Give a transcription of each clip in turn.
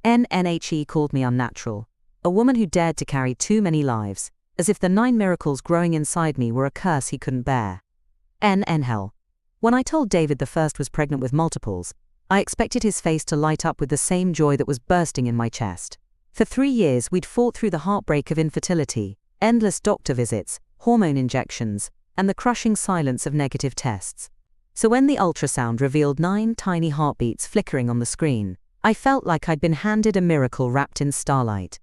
NNHE called me unnatural, a woman who dared to carry too many lives, as if the 9 miracles growing inside me were a curse he couldn't bear. NNHell. When I told David the first was pregnant with multiples, I expected his face to light up with the same joy that was bursting in my chest. For 3 years we'd fought through the heartbreak of infertility, endless doctor visits, hormone injections, and the crushing silence of negative tests. So when the ultrasound revealed 9 tiny heartbeats flickering on the screen, I felt like I'd been handed a miracle wrapped in starlight.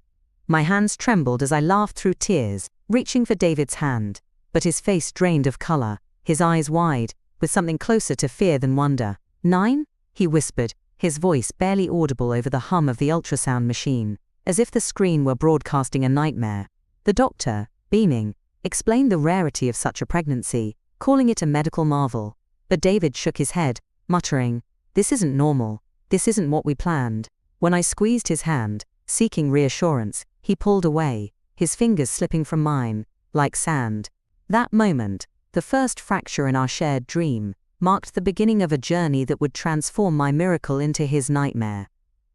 My hands trembled as I laughed through tears, reaching for David's hand, but his face drained of color, his eyes wide, with something closer to fear than wonder. 9? He whispered, his voice barely audible over the hum of the ultrasound machine, as if the screen were broadcasting a nightmare. The doctor, beaming, explained the rarity of such a pregnancy, calling it a medical marvel. But David shook his head, muttering, "This isn't normal. This isn't what we planned." When I squeezed his hand, seeking reassurance, he pulled away, his fingers slipping from mine, like sand. That moment, the first fracture in our shared dream, marked the beginning of a journey that would transform my miracle into his nightmare.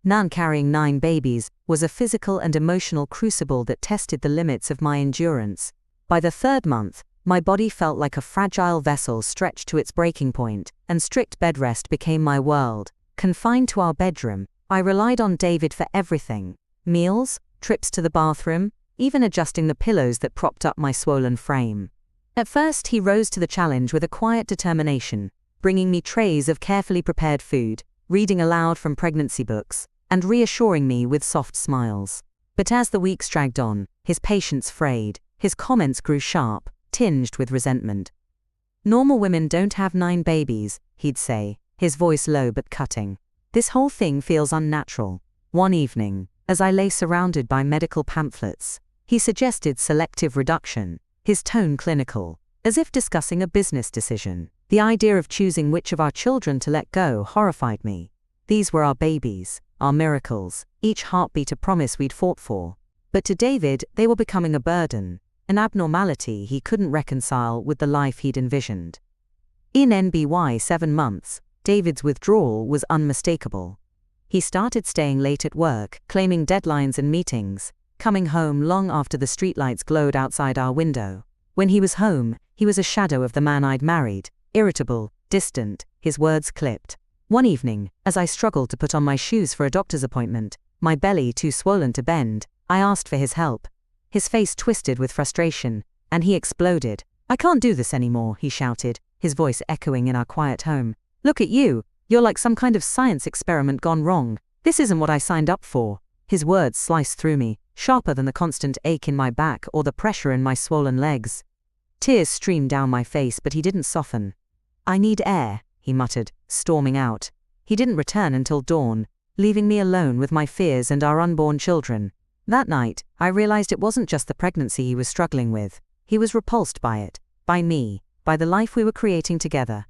Nan carrying 9 babies was a physical and emotional crucible that tested the limits of my endurance. By the 3rd month, my body felt like a fragile vessel stretched to its breaking point, and strict bed rest became my world. Confined to our bedroom, I relied on David for everything: meals, trips to the bathroom, even adjusting the pillows that propped up my swollen frame. At first he rose to the challenge with a quiet determination, bringing me trays of carefully prepared food, reading aloud from pregnancy books, and reassuring me with soft smiles. But as the weeks dragged on, his patience frayed, his comments grew sharp, tinged with resentment. "Normal women don't have 9 babies, he'd say, his voice low but cutting. "This whole thing feels unnatural." One evening, as I lay surrounded by medical pamphlets, he suggested selective reduction, his tone clinical, as if discussing a business decision. The idea of choosing which of our children to let go horrified me. These were our babies, our miracles, each heartbeat a promise we'd fought for. But to David, they were becoming a burden, an abnormality he couldn't reconcile with the life he'd envisioned. In NBY 7 months, David's withdrawal was unmistakable. He started staying late at work, claiming deadlines and meetings, coming home long after the streetlights glowed outside our window. When he was home, he was a shadow of the man I'd married, irritable, distant, his words clipped. One evening, as I struggled to put on my shoes for a doctor's appointment, my belly too swollen to bend, I asked for his help. His face twisted with frustration, and he exploded. "I can't do this anymore," he shouted, his voice echoing in our quiet home. "Look at you, you're like some kind of science experiment gone wrong. This isn't what I signed up for." His words sliced through me, sharper than the constant ache in my back or the pressure in my swollen legs. Tears streamed down my face, but he didn't soften. "I need air," he muttered, storming out. He didn't return until dawn, leaving me alone with my fears and our unborn children. That night, I realized it wasn't just the pregnancy he was struggling with. He was repulsed by it, by me, by the life we were creating together.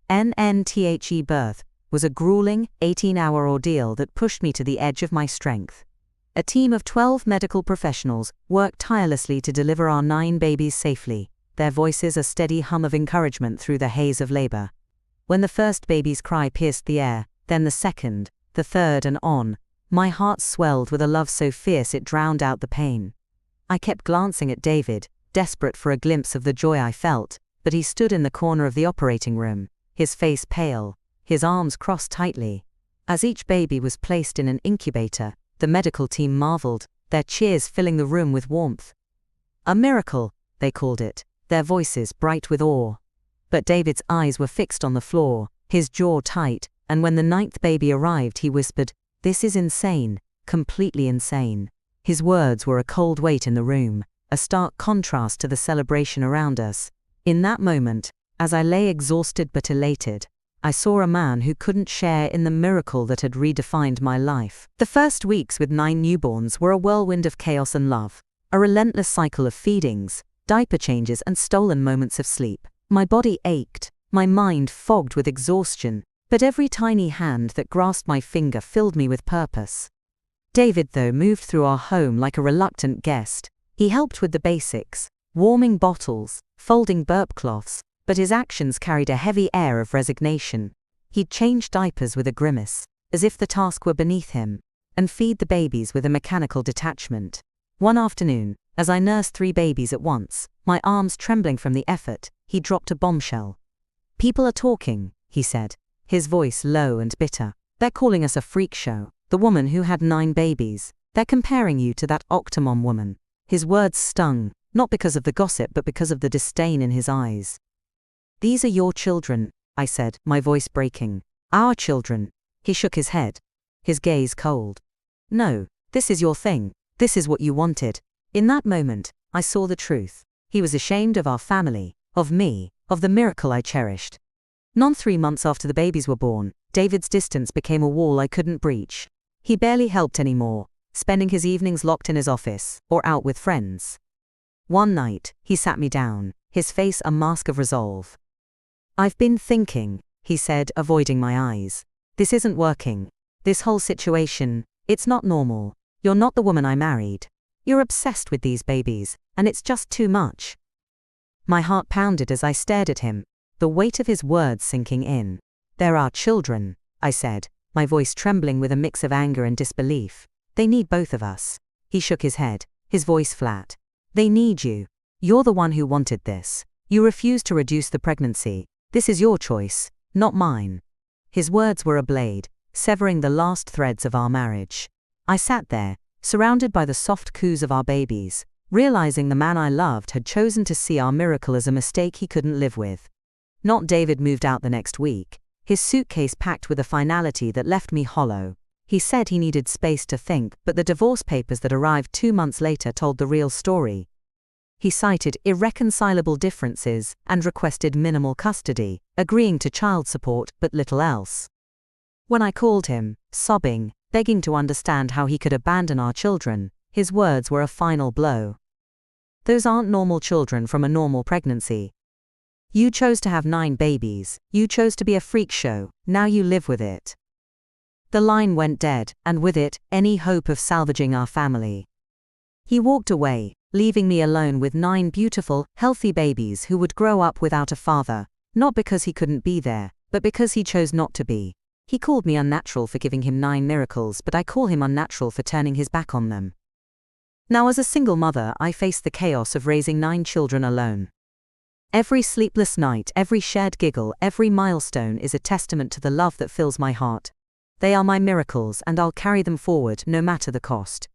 NNTHE birth was a grueling, 18-hour ordeal that pushed me to the edge of my strength. A team of 12 medical professionals worked tirelessly to deliver our 9 babies safely, their voices a steady hum of encouragement through the haze of labor. When the first baby's cry pierced the air, then the second, the third, and on, my heart swelled with a love so fierce it drowned out the pain. I kept glancing at David, desperate for a glimpse of the joy I felt, but he stood in the corner of the operating room, his face pale, his arms crossed tightly. As each baby was placed in an incubator, the medical team marveled, their cheers filling the room with warmth. "A miracle," they called it, their voices bright with awe. But David's eyes were fixed on the floor, his jaw tight, and when the 9th baby arrived he whispered, "This is insane, completely insane." His words were a cold weight in the room, a stark contrast to the celebration around us. In that moment, as I lay exhausted but elated, I saw a man who couldn't share in the miracle that had redefined my life. The first weeks with 9 newborns were a whirlwind of chaos and love, a relentless cycle of feedings, diaper changes, and stolen moments of sleep. My body ached, my mind fogged with exhaustion, but every tiny hand that grasped my finger filled me with purpose. David, though, moved through our home like a reluctant guest. He helped with the basics, warming bottles, folding burp cloths, but his actions carried a heavy air of resignation. He'd change diapers with a grimace, as if the task were beneath him. and feed the babies with a mechanical detachment. One afternoon, as I nursed 3 babies at once, my arms trembling from the effort, he dropped a bombshell. "People are talking," he said, his voice low and bitter. "They're calling us a freak show. The woman who had 9 babies. They're comparing you to that Octomom woman." His words stung, not because of the gossip but because of the disdain in his eyes. "These are your children," I said, my voice breaking. "Our children." He shook his head, his gaze cold. "No, this is your thing. This is what you wanted." In that moment, I saw the truth. He was ashamed of our family, of me, of the miracle I cherished. Not 3 months after the babies were born, David's distance became a wall I couldn't breach. He barely helped anymore, spending his evenings locked in his office, or out with friends. One night, he sat me down, his face a mask of resolve. "I've been thinking," he said, avoiding my eyes. "This isn't working. This whole situation, it's not normal. You're not the woman I married. You're obsessed with these babies, and it's just too much." My heart pounded as I stared at him, the weight of his words sinking in. "They're our children," I said, my voice trembling with a mix of anger and disbelief. "They need both of us." He shook his head, his voice flat. "They need you. You're the one who wanted this. You refused to reduce the pregnancy. This is your choice, not mine." His words were a blade, severing the last threads of our marriage. I sat there, surrounded by the soft coos of our babies, realizing the man I loved had chosen to see our miracle as a mistake he couldn't live with. Not David moved out the next week, his suitcase packed with a finality that left me hollow. He said he needed space to think, but the divorce papers that arrived 2 months later told the real story. He cited irreconcilable differences and requested minimal custody, agreeing to child support but little else. When I called him, sobbing, begging to understand how he could abandon our children, his words were a final blow. "Those aren't normal children from a normal pregnancy. You chose to have 9 babies, you chose to be a freak show, now you live with it." The line went dead, and with it, any hope of salvaging our family. He walked away, leaving me alone with 9 beautiful, healthy babies who would grow up without a father, not because he couldn't be there, but because he chose not to be. He called me unnatural for giving him 9 miracles, but I call him unnatural for turning his back on them. Now, as a single mother, I face the chaos of raising 9 children alone. Every sleepless night, every shared giggle, every milestone is a testament to the love that fills my heart. They are my miracles, and I'll carry them forward no matter the cost.